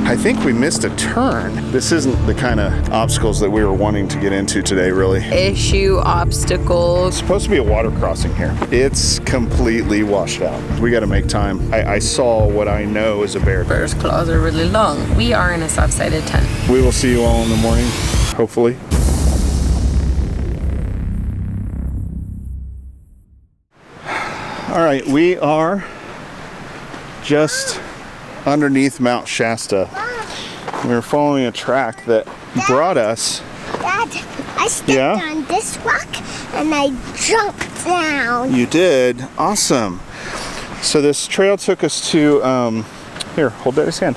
I think we missed a turn. This isn't the kind of obstacles that we were wanting to get into today, really. Issue obstacles. It's supposed to be a water crossing here. It's completely washed out. We got to make time. I saw what I know is a bear. Bear's claws are really long. We are in a soft-sided tent. We will see you all in the morning, hopefully. All right, we are just underneath Mount Shasta. We're following a track that brought us. Dad, I stepped on this rock and I jumped down. You did? Awesome. So this trail took us to, here, hold Daddy's hand.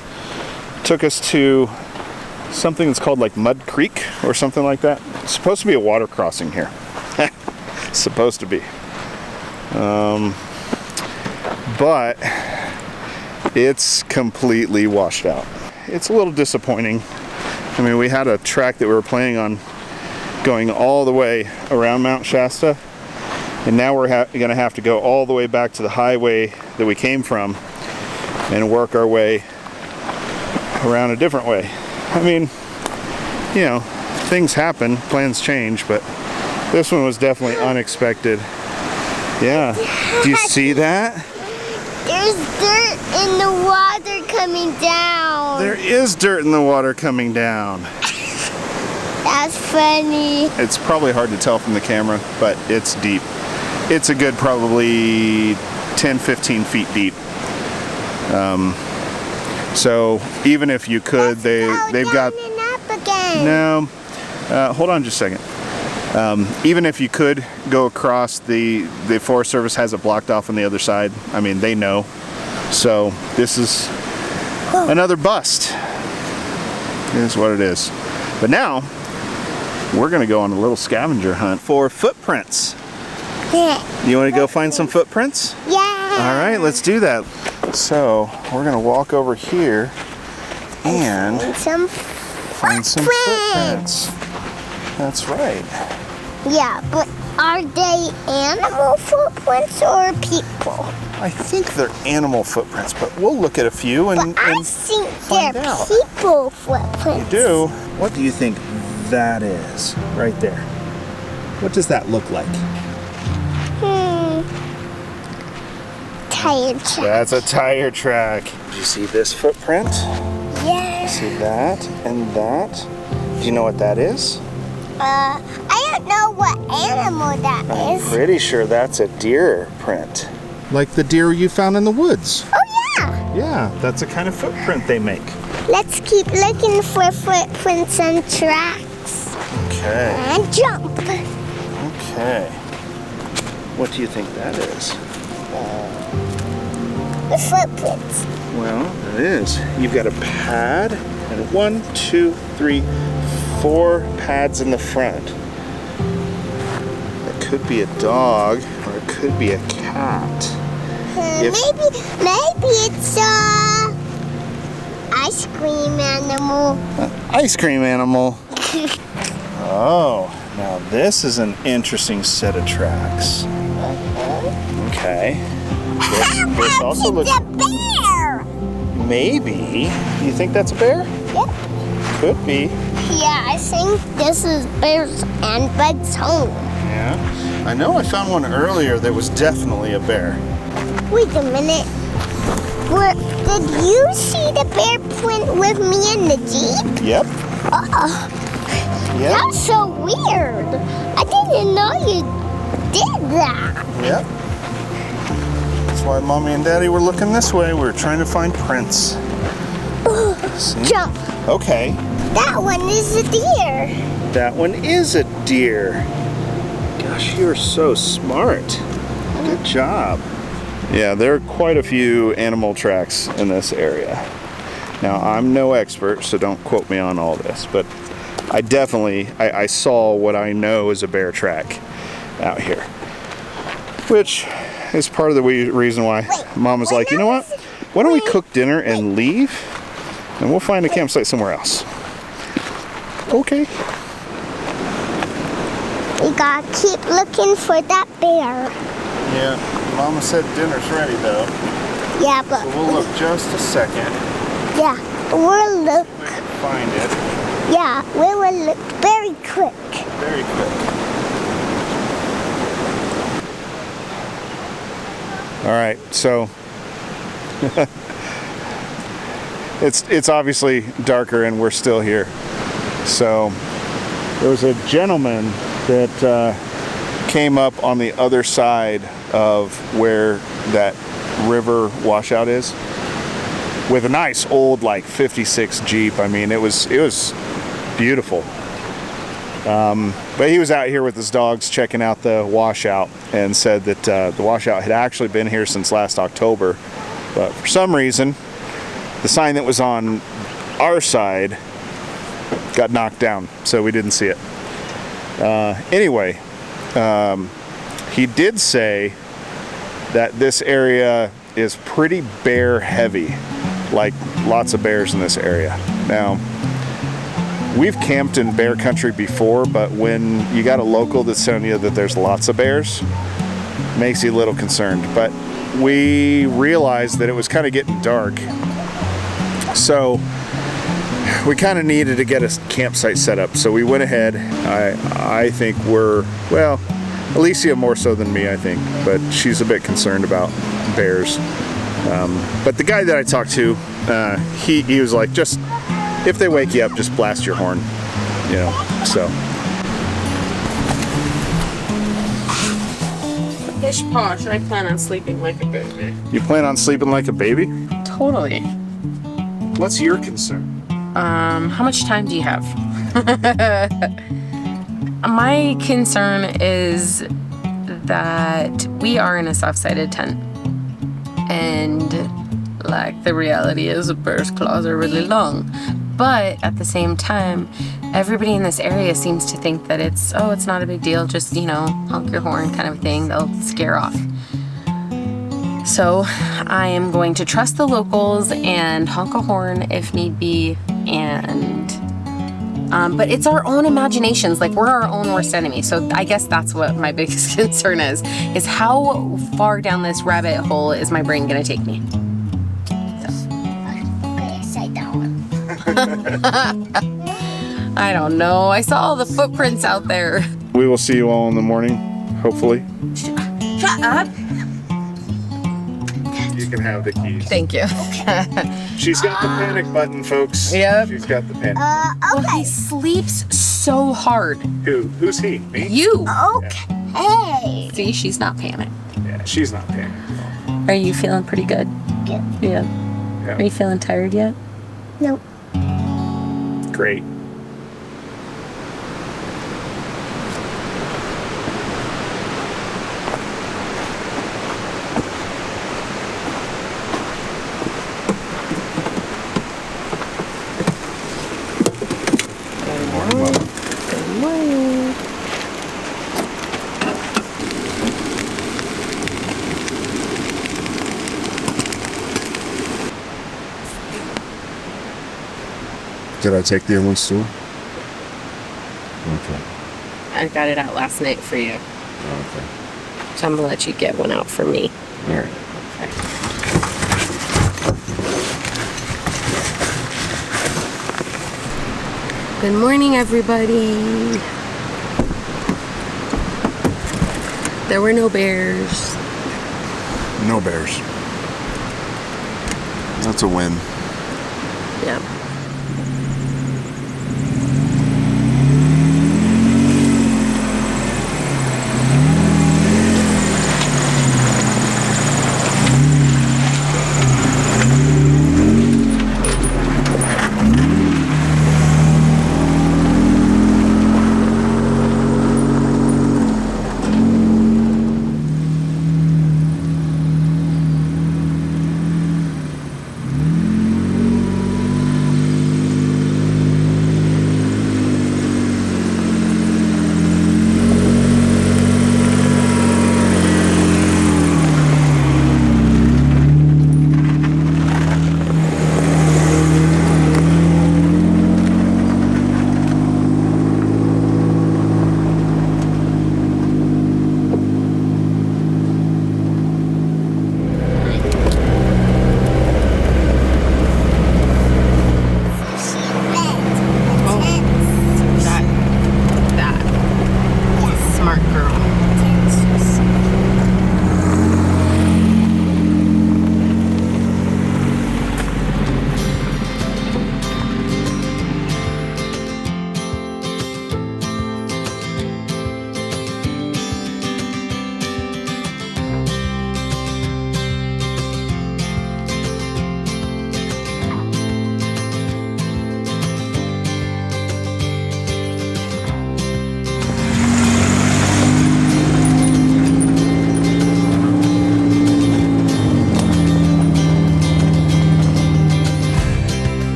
Took us to something that's called like Mud Creek or something like that. It's supposed to be a water crossing here. Supposed to be. But it's completely washed out. It's a little disappointing. I mean, we had a track that we were planning on going all the way around Mount Shasta, and now we're gonna have to go all the way back to the highway that we came from and work our way around a different way. I mean, you know, things happen, plans change, but this one was definitely unexpected. Yeah. Do you see that? There's dirt in the water coming down. There is dirt in the water coming down. That's funny. It's probably hard to tell from the camera, but it's deep. It's a good probably 10-15 feet deep. So even if you could, they've got. And up again. No, hold on just a second. Even if you could go across, the Forest Service has it blocked off on the other side. I mean, they know. So this is another bust. It is what it is. But now we're gonna go on a little scavenger hunt for footprints. Yeah. You want to go find some footprints? Yeah. All right, let's do that. So we're gonna walk over here and find some footprints. That's right. Yeah, but are they animal footprints or people? I think they're animal footprints, but we'll look at a few and I think find they're out. people footprints. You do? What do you think that is right there? What does that look like? Tire track. That's a tire track. Do you see this footprint? Yeah. See that and that? Do you know what that is? I don't know what animal that I'm is. pretty sure that's a deer print. Like the deer you found in the woods. Oh yeah. Yeah, that's the kind of footprint they make. Let's keep looking for footprints and tracks. Okay. And jump. Okay. What do you think that is? The footprints. Well, it is. You've got a pad and 1, 2, 3, 4 pads in the front. It could be a dog or it could be a cat. Maybe it's a ice cream animal. An ice cream animal. Oh, now this is an interesting set of tracks. Okay. This also looks. It's a bear. Maybe. You think that's a bear? Yep. Could be. Yeah, I think this is Bear's and Bud's home. Yeah. I know I found one earlier that was definitely a bear. Wait a minute. Did you see the bear print with me in the Jeep? Yep. Yep. That's so weird. I didn't know you did that. Yep. That's why Mommy and Daddy were looking this way. We were trying to find prints. See? Jump. Okay. That one is a deer. That one is a deer. Gosh, you're so smart. Good job. Yeah, there are quite a few animal tracks in this area. Now, I'm no expert, so don't quote me on all this, but I saw what I know is a bear track out here, which is part of the reason why Mom was like, you know what? Why don't we cook dinner and leave, and we'll find a campsite somewhere else. Okay. We gotta keep looking for that bear. Yeah. Mama said dinner's ready though. Yeah, but So we'll look just a second. yeah, We'll look. Find it. Yeah, we will look very quick. Very quick. All right, so it's obviously darker and we're still here. So there was a gentleman that came up on the other side of where that river washout is with a nice old like 56 Jeep. I mean, it was beautiful. But he was out here with his dogs checking out the washout and said that the washout had actually been here since last October, but for some reason the sign that was on our side got knocked down, so we didn't see it. Anyway, he did say that this area is pretty bear heavy, like lots of bears in this area. Now, we've camped in bear country before, but when you got a local that's telling you that there's lots of bears, makes you a little concerned. But we realized that it was kind of getting dark, so we kind of needed to get a campsite set up. So we went ahead. I think we're, well, Alicia more so than me, I think, but she's a bit concerned about bears. But the guy that I talked to, he was like, just, if they wake you up, just blast your horn, you know, so. Pish posh, I plan on sleeping like a baby. You plan on sleeping like a baby? Totally. What's your concern? How much time do you have? My concern is that we are in a soft-sided tent, and like the reality is a bear's claws are really long, but at the same time everybody in this area seems to think that it's not a big deal, just, you know, honk your horn kind of thing, they'll scare off. So I am going to trust the locals and honk a horn if need be, and but it's our own imaginations, like we're our own worst enemy. So I guess that's what my biggest concern is how far down this rabbit hole is my brain gonna take me. Upside down. I don't know. I saw all the footprints out there. We will see you all in the morning, hopefully. Shut up. You can have the keys. Thank you. She's got the panic button, folks. Yep. She's got the panic. Well, he sleeps so hard. Who's he? Me? You. Okay. See, she's not panicked. Yeah, she's not panicked. Are you feeling pretty good? Good. Yeah. Yeah. Are you feeling tired yet? Nope. Great. Did I take the other ones too? Okay. I got it out last night for you. Okay. So I'm gonna let you get one out for me. All right. Good morning, everybody. There were no bears. No bears. That's a win. Yeah.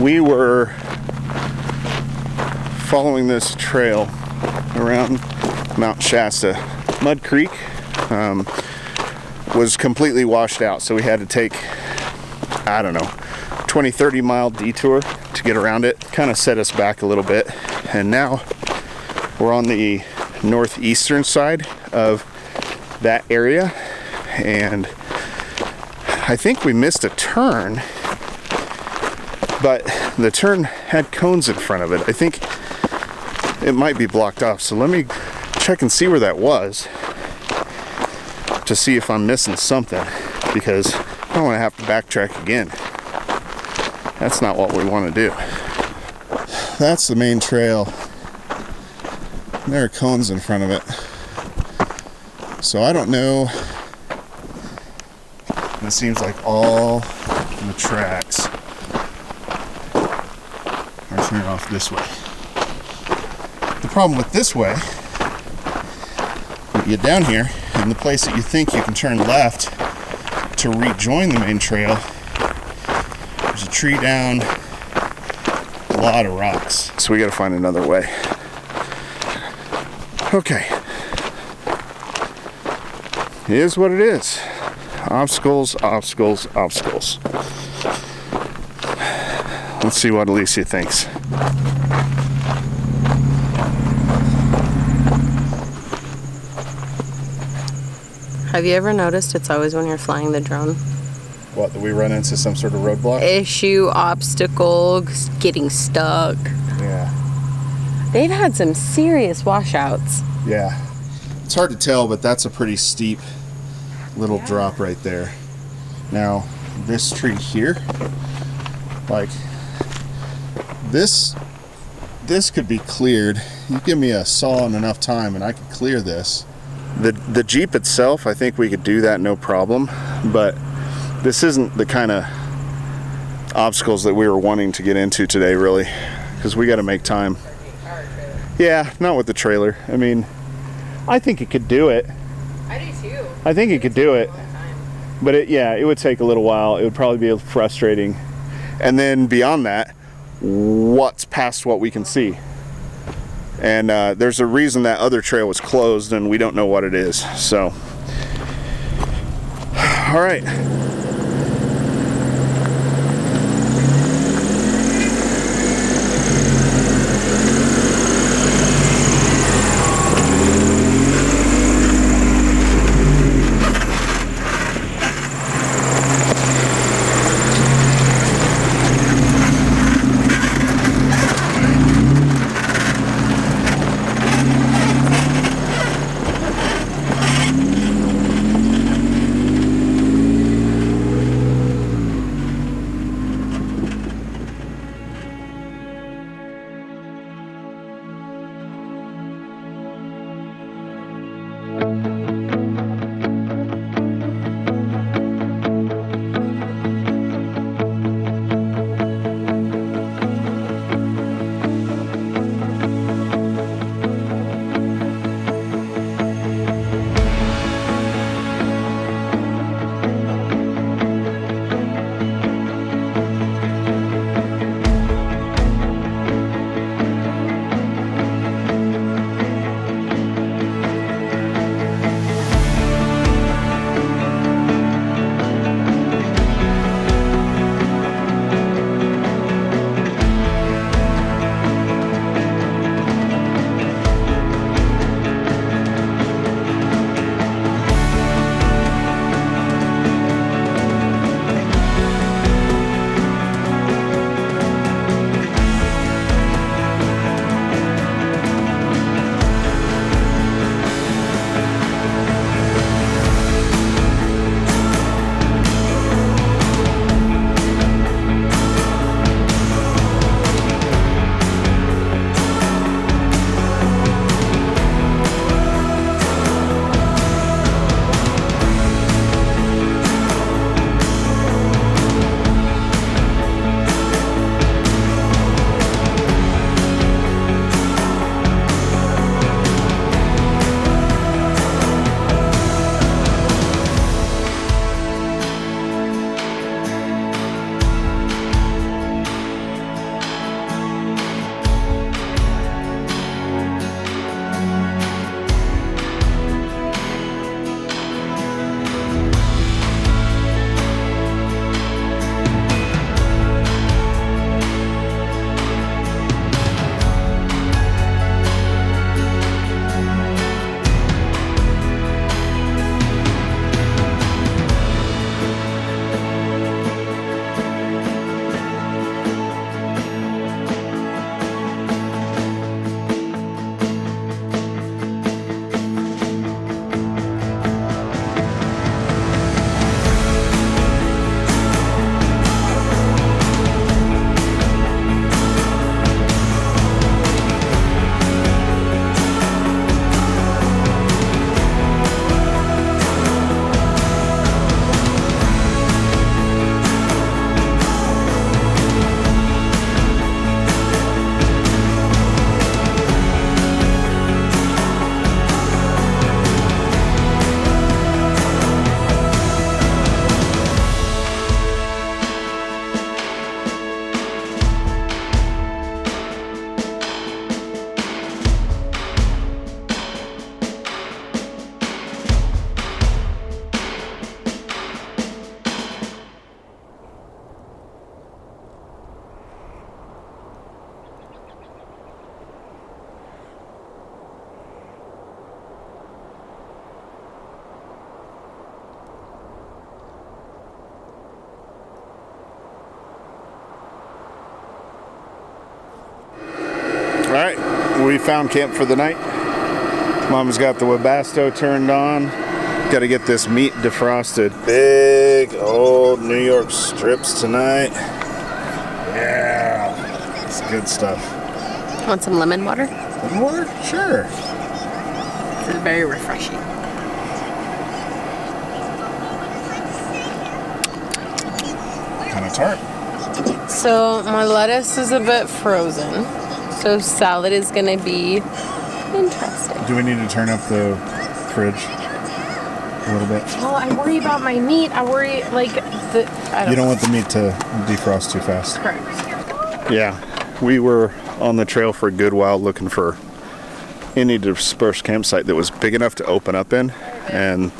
we were following this trail around Mount Shasta. Mud Creek was completely washed out, so we had to take, I don't know, 20-30 mile detour to get around it. Kind of set us back a little bit, and now we're on the northeastern side of that area, and I think we missed a turn, but the turn had cones in front of it. I think it might be blocked off, so let me check and see where that was to see if I'm missing something, because I don't want to have to backtrack again. That's not what we want to do. That's the main trail. There are cones in front of it. So I don't know. It seems like all the tracks are turning off this way. The problem with this way, when you get down here, in the place that you think you can turn left to rejoin the main trail, there's a tree down, a lot of rocks. So we gotta find another way. Okay. It is what it is. Obstacles, obstacles, obstacles. Let's see what Alicia thinks. Have you ever noticed it's always when you're flying the drone? What, that we run into some sort of roadblock? Issue, obstacle, getting stuck. Yeah. They've had some serious washouts. Yeah. It's hard to tell, but that's a pretty steep little drop right there. Now, this tree here, like, this could be cleared. You give me a saw and enough time and I could clear this. The Jeep itself, I think we could do that no problem, but this isn't the kind of obstacles that we were wanting to get into today, really, because we got to make time. Yeah, not with the trailer. I mean, I think it could do it. I do too. I think it could do it. But it would take a little while. It would probably be frustrating. And then beyond that, what's past what we can see? And there's a reason that other trail was closed and we don't know what it is. So, all right. found camp for the night. Mom's got the Webasto turned on. Got to get this meat defrosted. Big old New York strips tonight. Yeah, it's good stuff. Want some lemon water? Lemon water? Sure. This is very refreshing. Kind of tart. So my lettuce is a bit frozen. So salad is gonna be interesting. Do we need to turn up the fridge a little bit? Well, I worry about my meat. I worry You don't want the meat to defrost too fast. Correct. Yeah, we were on the trail for a good while looking for any dispersed campsite that was big enough to open up in, and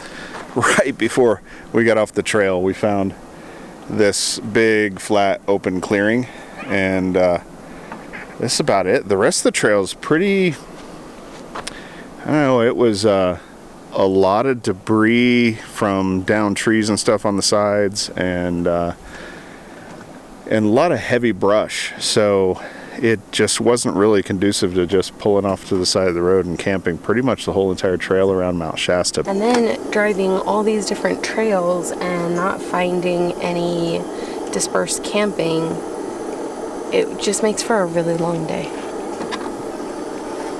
right before we got off the trail we found this big flat open clearing, and that's about it. The rest of the trail is pretty, I don't know, it was a lot of debris from down trees and stuff on the sides, and a lot of heavy brush, so it just wasn't really conducive to just pulling off to the side of the road and camping pretty much the whole entire trail around Mount Shasta. And then driving all these different trails and not finding any dispersed camping, it just makes for a really long day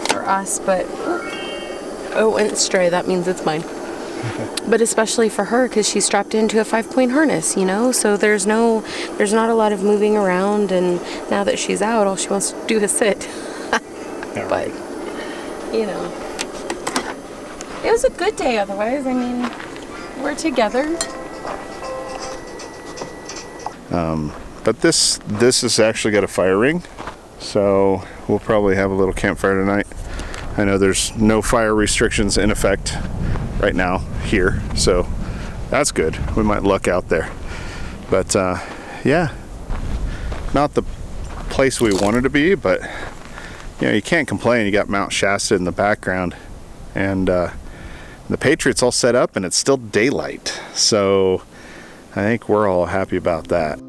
for us. But oh, it went stray. That means it's mine. But especially for her, because she's strapped into a 5-point harness, you know, so there's not a lot of moving around, and now that she's out, all she wants to do is sit. Yeah, but you know, it was a good day otherwise. I mean, we're together. But this has actually got a fire ring, so we'll probably have a little campfire tonight. I know there's no fire restrictions in effect right now here, so that's good. We might luck out there. But yeah, not the place we wanted to be, but you know, you can't complain. You got Mount Shasta in the background, and the Patriots all set up, and it's still daylight, so I think we're all happy about that.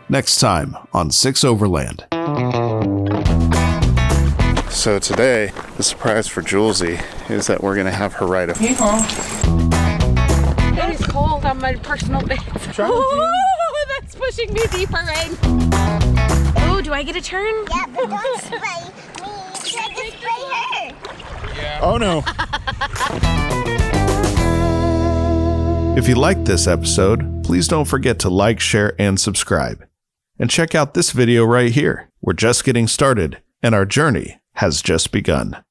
next time on 6 Overland. So today, the surprise for Julesy is that we're going to have her ride a... It is cold on my personal bed. Oh, that's pushing me deeper in. Oh, do I get a turn? Yeah, but don't spray me. Try to spray her. Oh no! If you liked this episode, please don't forget to like, share, and subscribe. And check out this video right here. We're just getting started, and our journey has just begun.